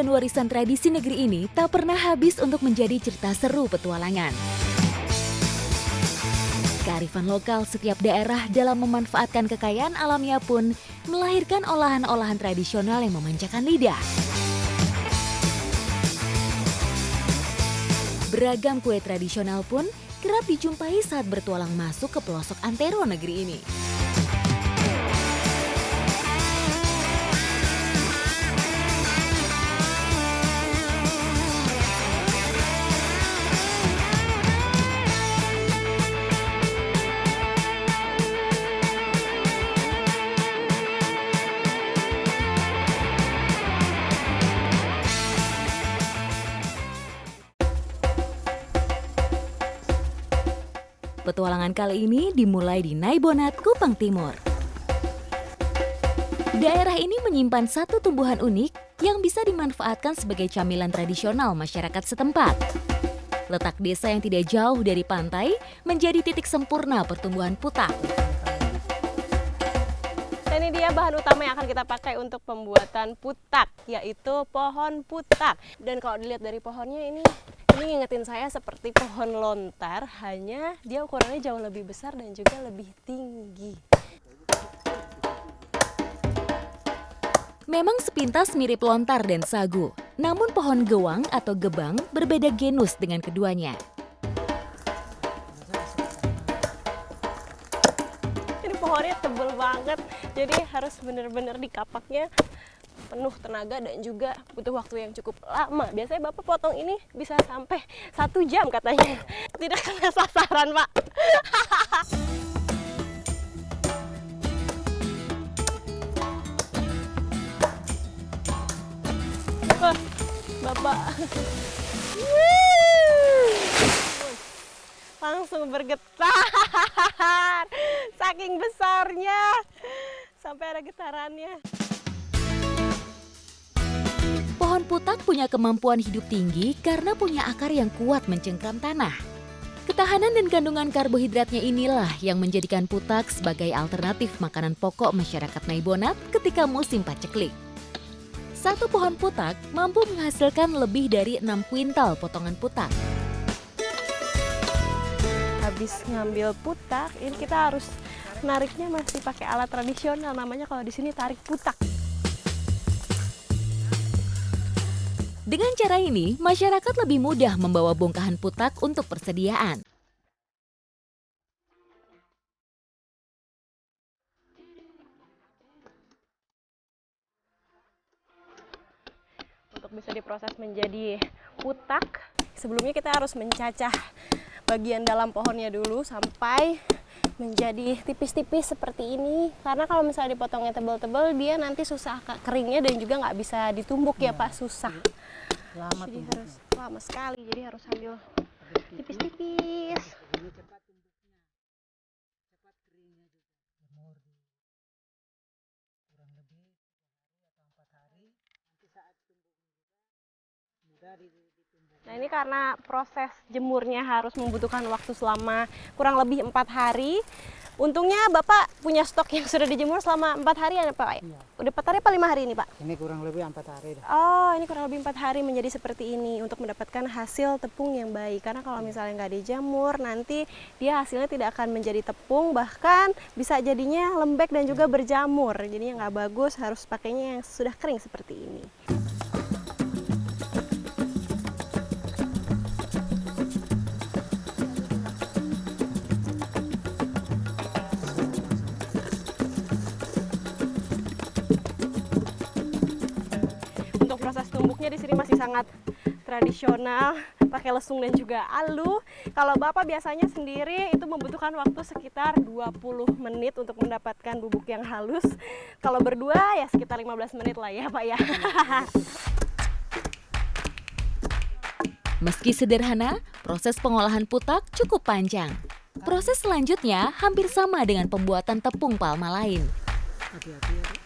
dan warisan tradisi negeri ini tak pernah habis untuk menjadi cerita seru petualangan. Kearifan lokal setiap daerah dalam memanfaatkan kekayaan alamnya pun melahirkan olahan-olahan tradisional yang memanjakan lidah. Beragam kue tradisional pun kerap dijumpai saat bertualang masuk ke pelosok antero negeri ini. Petualangan kali ini dimulai di Naibonat, Kupang Timur. Daerah ini menyimpan satu tumbuhan unik yang bisa dimanfaatkan sebagai camilan tradisional masyarakat setempat. Letak desa yang tidak jauh dari pantai menjadi titik sempurna pertumbuhan putak. Dan ini dia bahan utama yang akan kita pakai untuk pembuatan putak, yaitu pohon putak. Dan kalau dilihat dari pohonnya ini ngingetin saya seperti pohon lontar, hanya dia ukurannya jauh lebih besar dan juga lebih tinggi. Memang sepintas mirip lontar dan sagu, namun pohon gewang atau gebang berbeda genus dengan keduanya. Ini pohonnya tebal banget, jadi harus benar-benar dikapaknya penuh tenaga dan juga butuh waktu yang cukup lama. Biasanya Bapak potong ini bisa sampai 1 jam katanya. Tidak kena sasaran, Pak. Wah, Bapak. Langsung bergetar. Saking besarnya. Sampai ada getarannya. Pohon putak punya kemampuan hidup tinggi karena punya akar yang kuat mencengkram tanah. Ketahanan dan kandungan karbohidratnya inilah yang menjadikan putak sebagai alternatif makanan pokok masyarakat Naibonat ketika musim paceklik. Satu pohon putak mampu menghasilkan lebih dari 6 kuintal potongan putak. Habis ngambil putak, ini kita harus nariknya masih pakai alat tradisional, namanya kalau di sini tarik putak. Dengan cara ini, masyarakat lebih mudah membawa bongkahan putak untuk persediaan. Untuk bisa diproses menjadi putak, sebelumnya kita harus mencacah bagian dalam pohonnya dulu sampai menjadi tipis-tipis seperti ini. Karena kalau misalnya dipotongnya tebal-tebal, dia nanti susah keringnya dan juga nggak bisa ditumbuk ya Pak, susah. Lama Jadi tumbuhnya. harus lama sekali, jadi harus ambil tipis-tipis. Ini cepat tumbuhnya, cepat keringnya juga. Jemur di kurang lebih 3 hari atau 4 hari. Nanti saat tumbuhnya juga mudah ditumbuh. Nah ini karena proses jemurnya harus membutuhkan waktu selama kurang lebih 4 hari. Untungnya Bapak punya stok yang sudah dijemur selama 4 hari ya Pak? Iya. Udah 4 hari apa 5 hari ini Pak? Ini kurang lebih 4 hari dah. Oh, ini kurang lebih 4 hari menjadi seperti ini untuk mendapatkan hasil tepung yang baik. Karena kalau misalnya nggak dijemur, nanti dia hasilnya tidak akan menjadi tepung, bahkan bisa jadinya lembek dan juga berjamur. Jadinya nggak bagus, harus pakainya yang sudah kering seperti ini. Untuk proses tumbuknya di sini masih sangat tradisional, pakai lesung dan juga alu. Kalau Bapak biasanya sendiri itu membutuhkan waktu sekitar 20 menit untuk mendapatkan bubuk yang halus. Kalau berdua ya sekitar 15 menit lah ya Pak ya. Meski sederhana, proses pengolahan putak cukup panjang. Proses selanjutnya hampir sama dengan pembuatan tepung palma lain. Hati-hati ya, Bu.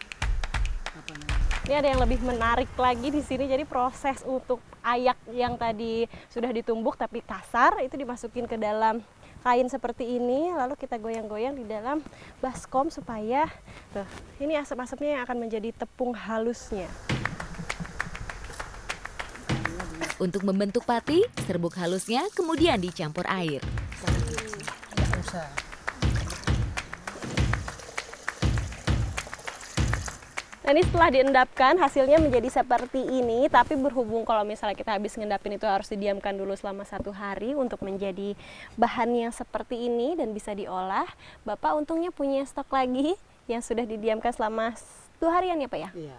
Apa namanya? Ini ada yang lebih menarik lagi di sini. Jadi proses untuk ayak yang tadi sudah ditumbuk tapi kasar itu dimasukin ke dalam kain seperti ini, lalu kita goyang-goyang di dalam baskom supaya tuh, ini asap-asapnya yang akan menjadi tepung halusnya. Untuk membentuk pati, serbuk halusnya kemudian dicampur air. Nggak usah. Nah, ini setelah diendapkan hasilnya menjadi seperti ini, tapi berhubung kalau misalnya kita habis ngendapin itu harus didiamkan dulu selama 1 hari untuk menjadi bahan yang seperti ini dan bisa diolah. Bapak untungnya punya stok lagi yang sudah didiamkan selama 2 harian ya Pak ya? Iya.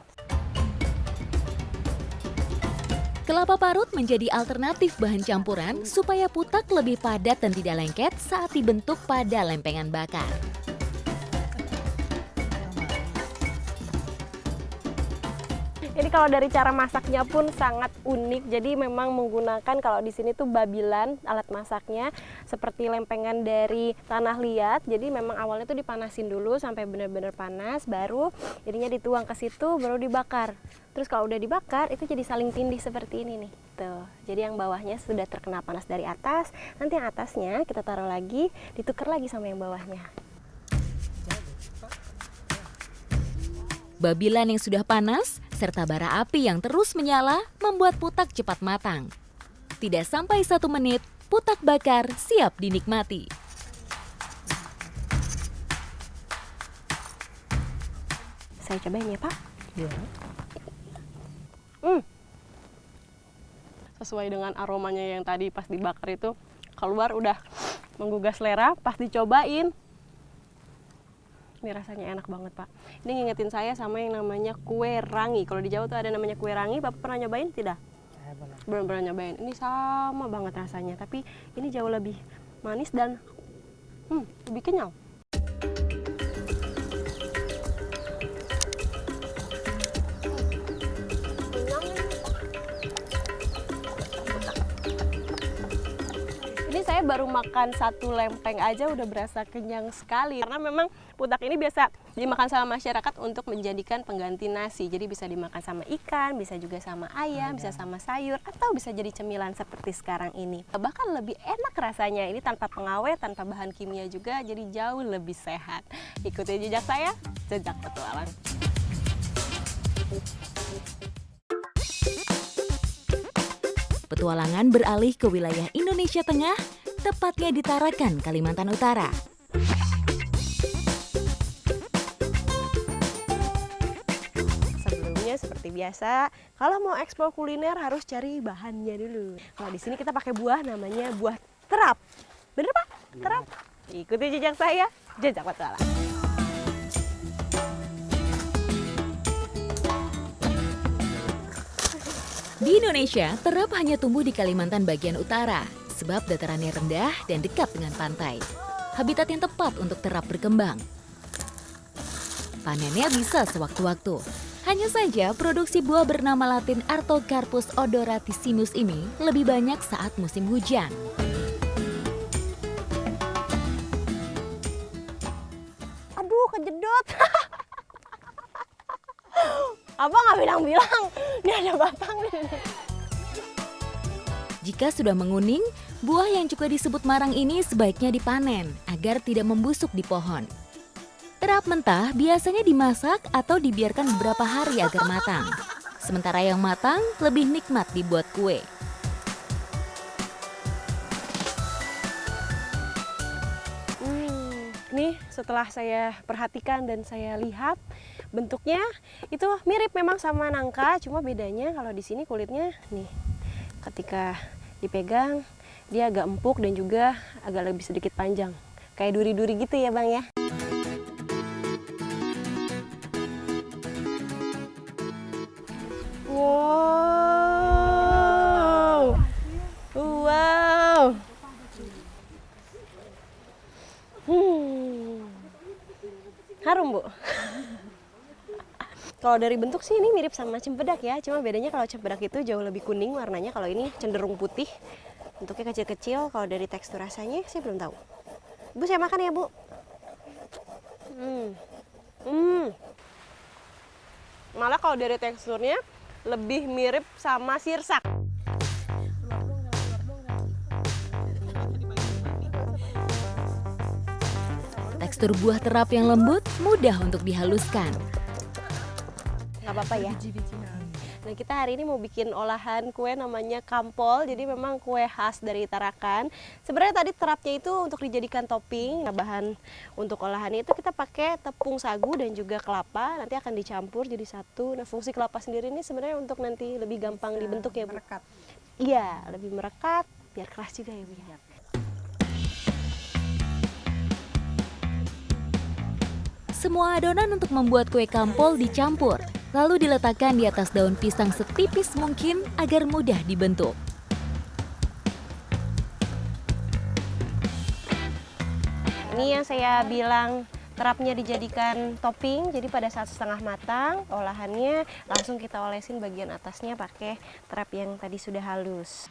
Kelapa parut menjadi alternatif bahan campuran supaya putak lebih padat dan tidak lengket saat dibentuk pada lempengan bakar. Ini kalau dari cara masaknya pun sangat unik. Jadi memang menggunakan kalau di sini tuh babilan alat masaknya seperti lempengan dari tanah liat. Jadi memang awalnya tuh dipanasin dulu sampai benar-benar panas, baru jadinya dituang ke situ baru dibakar. Terus kalau udah dibakar itu jadi saling tindih seperti ini nih. Tuh. Jadi yang bawahnya sudah terkena panas dari atas, nanti yang atasnya kita taruh lagi, ditukar lagi sama yang bawahnya. Babilan yang sudah panas, serta bara api yang terus menyala membuat putak cepat matang. Tidak sampai 1 menit, putak bakar siap dinikmati. Saya cobain ya Pak. Iya. Sesuai dengan aromanya yang tadi pas dibakar itu, keluar udah menggugah selera, pas dicobain. Ini rasanya enak banget Pak. Ini ngingetin saya sama yang namanya kue rangi. Kalau di Jawa tuh ada namanya kue rangi. Bapak pernah nyobain tidak? Saya belum. Belum pernah nyobain. Ini sama banget rasanya. Tapi ini jauh lebih manis dan lebih kenyal. Ini saya baru makan 1 lempeng aja udah berasa kenyang sekali. Karena memang putak ini biasa dimakan sama masyarakat untuk menjadikan pengganti nasi. Jadi bisa dimakan sama ikan, bisa juga sama ayam, bisa sama sayur, atau bisa jadi cemilan seperti sekarang ini. Bahkan lebih enak rasanya. Ini tanpa pengawet, tanpa bahan kimia juga, jadi jauh lebih sehat. Ikuti jejak saya, Jejak Petualang. Petualangan beralih ke wilayah Indonesia Tengah, tepatnya di Tarakan, Kalimantan Utara. Sebelumnya seperti biasa, kalau mau eksplor kuliner harus cari bahannya dulu. Kalau di sini kita pakai buah namanya buah terap. Bener Pak? Terap. Ikuti jejak saya, Jejak Petualang. Di Indonesia, terap hanya tumbuh di Kalimantan bagian utara, sebab datarannya rendah dan dekat dengan pantai. Habitat yang tepat untuk terap berkembang. Panennya bisa sewaktu-waktu. Hanya saja produksi buah bernama latin Artocarpus odoratissimus ini lebih banyak saat musim hujan. Aduh, kejedot. Abang nggak bilang-bilang, ini ada batang nih. Jika sudah menguning, buah yang juga disebut marang ini sebaiknya dipanen agar tidak membusuk di pohon. Terap mentah biasanya dimasak atau dibiarkan beberapa hari agar matang. Sementara yang matang lebih nikmat dibuat kue. Nih setelah saya perhatikan dan saya lihat bentuknya itu mirip memang sama nangka, cuma bedanya kalau di sini kulitnya nih ketika dipegang dia agak empuk dan juga agak lebih sedikit panjang, kayak duri-duri gitu ya Bang ya. Wow, wow. Harum Bu. Kalau dari bentuk sih ini mirip sama cempedak ya, cuma bedanya kalau cempedak itu jauh lebih kuning warnanya, kalau ini cenderung putih. Bentuknya kecil-kecil, kalau dari tekstur rasanya saya belum tahu. Bu, saya makan ya Bu. Malah kalau dari teksturnya lebih mirip sama sirsak. Tekstur buah terap yang lembut mudah untuk dihaluskan. Nggak apa-apa ya. Nah, kita hari ini mau bikin olahan kue namanya kampol. Jadi memang kue khas dari Tarakan. Sebenarnya tadi terapnya itu untuk dijadikan topping. Nah, bahan untuk olahan itu kita pakai tepung sagu dan juga kelapa. Nanti akan dicampur jadi satu. Nah, fungsi kelapa sendiri ini sebenarnya untuk nanti lebih gampang dibentuk ya, Bu. Merekat. Iya, lebih merekat, biar keras juga ya, Bu. Semua adonan untuk membuat kue kampol dicampur, lalu diletakkan di atas daun pisang setipis mungkin agar mudah dibentuk. Ini yang saya bilang terapnya dijadikan topping, jadi pada saat setengah matang olahannya langsung kita olesin bagian atasnya pakai terap yang tadi sudah halus.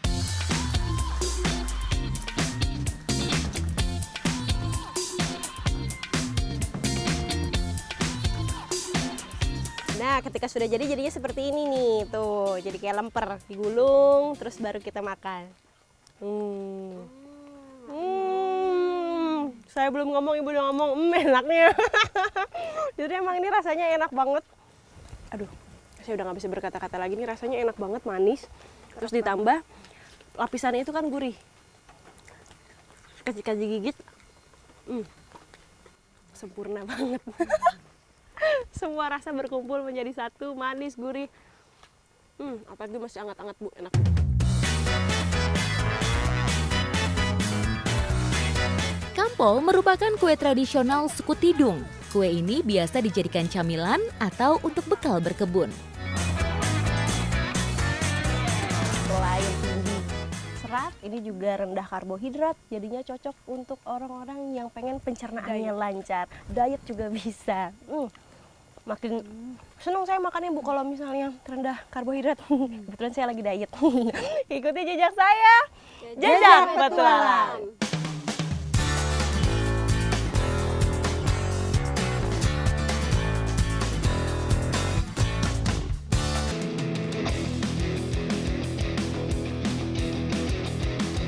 Nah, ketika sudah jadi jadinya seperti ini nih, tuh jadi kayak lemper, digulung terus baru kita makan. Saya belum ngomong, ibu udah ngomong, enaknya. Jadi emang ini rasanya enak banget. Aduh, saya udah nggak bisa berkata-kata lagi, ini rasanya enak banget, manis. Terus ditambah lapisannya itu kan gurih. Ketika digigit, sempurna banget. Semua rasa berkumpul menjadi satu, manis, gurih. Apalagi masih hangat-hangat, Bu, enak. Kampol merupakan kue tradisional suku Tidung. Kue ini biasa dijadikan camilan atau untuk bekal berkebun. Selain tinggi serat, ini juga rendah karbohidrat, jadinya cocok untuk orang-orang yang pengen pencernaannya lancar. Diet juga bisa. Makin senang saya makannya, Bu, kalau misalnya rendah karbohidrat. Kebetulan saya lagi diet. Ikuti jejak saya, jejak petualang.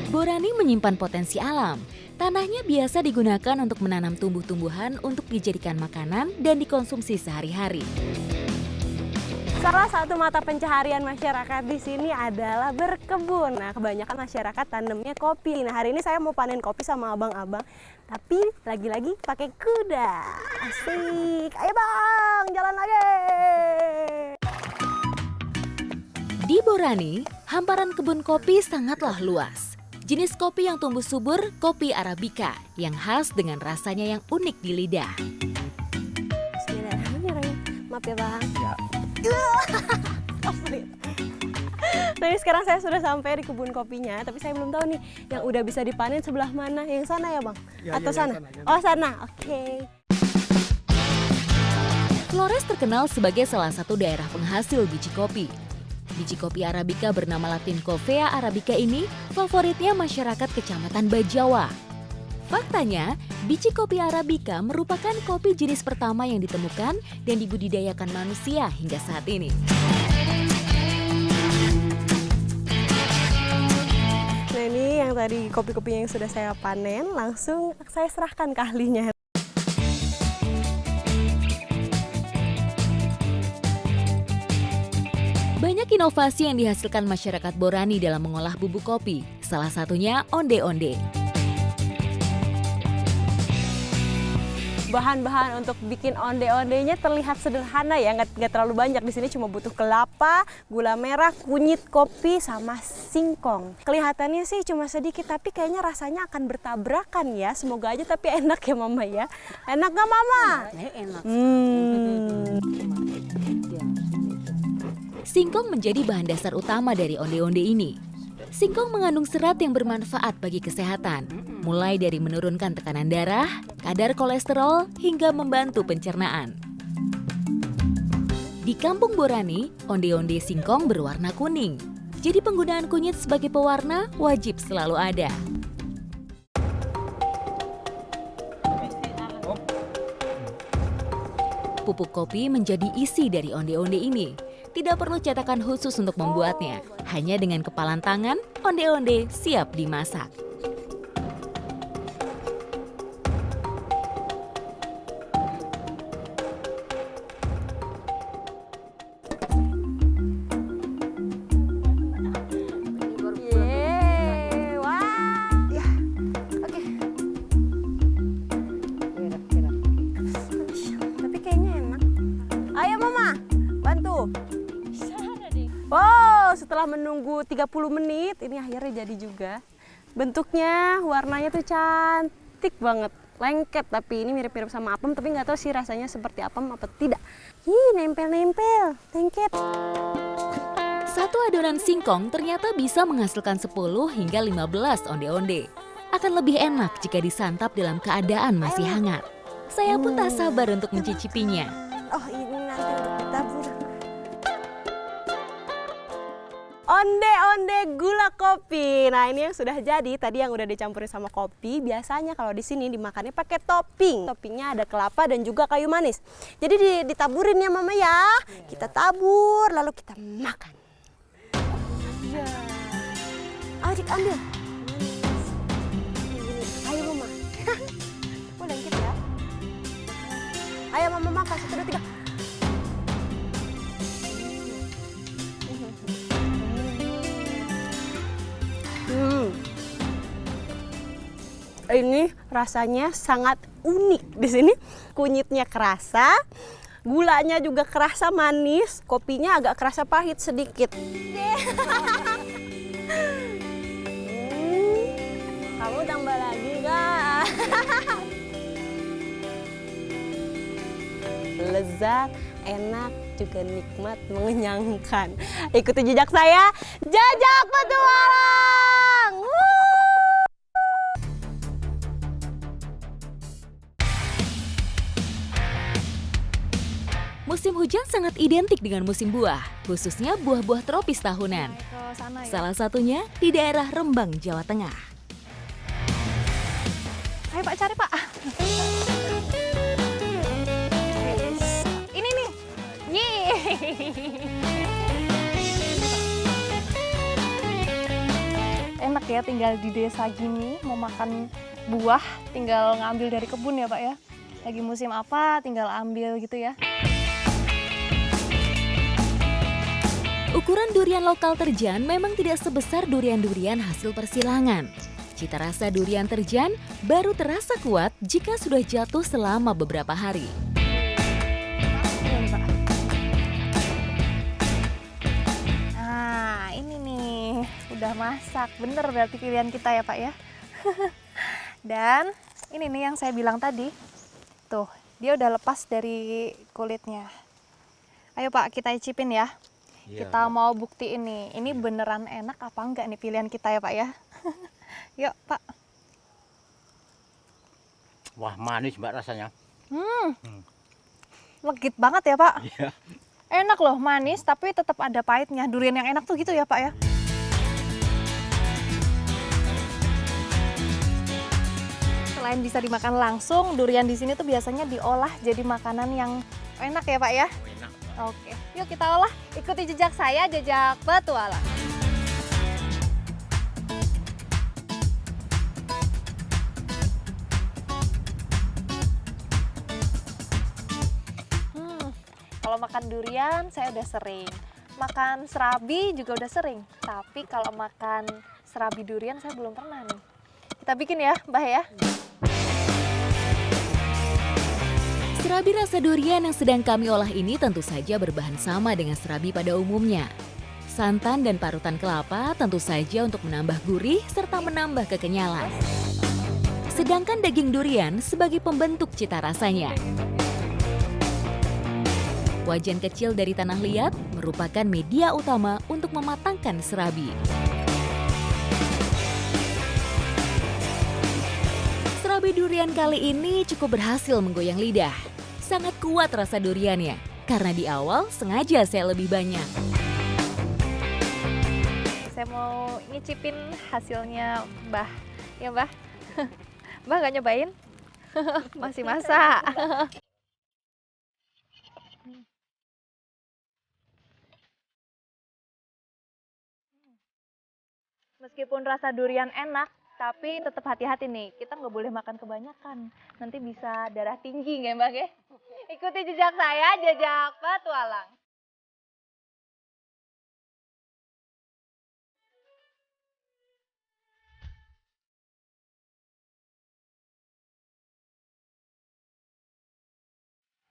Borani menyimpan potensi alam. Tanahnya biasa digunakan untuk menanam tumbuh-tumbuhan untuk dijadikan makanan dan dikonsumsi sehari-hari. Salah satu mata pencaharian masyarakat di sini adalah berkebun. Nah, kebanyakan masyarakat tanamnya kopi. Nah, hari ini saya mau panen kopi sama abang-abang, tapi lagi-lagi pakai kuda. Asik. Ayo, Bang, jalan lagi. Di Borani, hamparan kebun kopi sangatlah luas. Jenis kopi yang tumbuh subur, kopi Arabica, yang khas dengan rasanya yang unik di lidah. Bismillahirrahmanirrahim. Maaf ya, Bang. Ya. Nah, ini sekarang saya sudah sampai di kebun kopinya, tapi saya belum tahu nih yang udah bisa dipanen sebelah mana. Yang sana ya, Bang? Ya, Atau ya, sana? sana. Oh, sana. Oke. Flores terkenal sebagai salah satu daerah penghasil biji kopi. Biji kopi Arabica bernama latin Coffea arabica ini favoritnya masyarakat Kecamatan Bajawa. Faktanya, biji kopi Arabica merupakan kopi jenis pertama yang ditemukan dan dibudidayakan manusia hingga saat ini. Nah, ini yang tadi kopi-kopi yang sudah saya panen, langsung saya serahkan ke ahlinya. Banyak inovasi yang dihasilkan masyarakat Borani dalam mengolah bubuk kopi, salah satunya onde-onde. Bahan-bahan untuk bikin onde-ondenya terlihat sederhana ya, nggak terlalu banyak. Di sini cuma butuh kelapa, gula merah, kunyit kopi, sama singkong. Kelihatannya sih cuma sedikit, tapi kayaknya rasanya akan bertabrakan ya. Semoga aja tapi enak ya, Mama ya. Enak nggak, Mama? Enak. Singkong menjadi bahan dasar utama dari onde-onde ini. Singkong mengandung serat yang bermanfaat bagi kesehatan, mulai dari menurunkan tekanan darah, kadar kolesterol, hingga membantu pencernaan. Di Kampung Borani, onde-onde singkong berwarna kuning. Jadi penggunaan kunyit sebagai pewarna wajib selalu ada. Pupuk kopi menjadi isi dari onde-onde ini. Tidak perlu cetakan khusus untuk membuatnya. Hanya dengan kepalan tangan, onde-onde siap dimasak. setelah menunggu 30 menit, ini akhirnya jadi juga. Bentuknya, warnanya tuh cantik banget. Lengket, tapi ini mirip-mirip sama apem, tapi nggak tahu sih rasanya seperti apem apa tidak. Ih, nempel-nempel, lengket. Satu adonan singkong ternyata bisa menghasilkan 10 hingga 15 onde-onde. Akan lebih enak jika disantap dalam keadaan masih hangat. Saya pun tak sabar untuk mencicipinya. Oh, ini nanti untuk ditabur. Onde-onde gula kopi. Nah, ini yang sudah jadi. Tadi yang udah dicampurin sama kopi. Biasanya kalau di sini dimakannya pakai topping. Toppingnya ada kelapa dan juga kayu manis. Jadi ditaburin ya Mama ya. Kita tabur lalu kita makan. Ya. Adik ambil. Ayo Mama. Boleh lengket ya. Ayo Mama makan 1, 2, 3. Ini rasanya sangat unik di sini. Kunyitnya kerasa, gulanya juga kerasa manis, kopinya agak kerasa pahit sedikit. Kamu tambah lagi Kak. Lezat, enak, juga nikmat, mengenyangkan. Ikuti jejak saya, Jajak Petualang. Musim hujan sangat identik dengan musim buah, khususnya buah-buah tropis tahunan. Salah satunya di daerah Rembang, Jawa Tengah. Ayo Pak, cari Pak. Ini nih. Enak ya tinggal di desa gini, mau makan buah tinggal ngambil dari kebun ya Pak ya. Lagi musim apa tinggal ambil gitu ya. Ukuran durian lokal Terjan memang tidak sebesar durian-durian hasil persilangan. Cita rasa durian Terjan baru terasa kuat jika sudah jatuh selama beberapa hari. Nah, ini nih udah masak. Bener berarti pilihan kita ya Pak ya. Dan ini nih yang saya bilang tadi. Tuh, dia udah lepas dari kulitnya. Ayo Pak, kita icipin ya. Kita mau bukti ini beneran enak apa enggak nih pilihan kita ya Pak ya. Yuk Pak. Wah, manis Mbak rasanya. Legit banget ya Pak. Iya. Enak loh, manis tapi tetap ada pahitnya. Durian yang enak tuh gitu ya Pak ya. Selain bisa dimakan langsung, durian di sini tuh biasanya diolah jadi makanan yang enak ya Pak ya. Enak. Oke, yuk kita olah. Ikuti jejak saya, Jajak Petualang. Kalau makan durian saya udah sering. Makan serabi juga udah sering. Tapi kalau makan serabi durian saya belum pernah nih. Kita bikin ya, Mbah ya. Serabi rasa durian yang sedang kami olah ini tentu saja berbahan sama dengan serabi pada umumnya. Santan dan parutan kelapa tentu saja untuk menambah gurih serta menambah kekenyalan. Sedangkan daging durian sebagai pembentuk cita rasanya. Wajan kecil dari tanah liat merupakan media utama untuk mematangkan serabi. Serabi durian kali ini cukup berhasil menggoyang lidah. Sangat kuat rasa duriannya, karena di awal sengaja saya lebih banyak. Saya mau ngicipin hasilnya Mbah. Ya Mbah? Mbah nggak nyobain? Masih masak. Meskipun rasa durian enak, tapi tetap hati-hati nih. Kita nggak boleh makan kebanyakan. Nanti bisa darah tinggi nggak Mbak? Ikuti jejak saya, Jajak Petualang.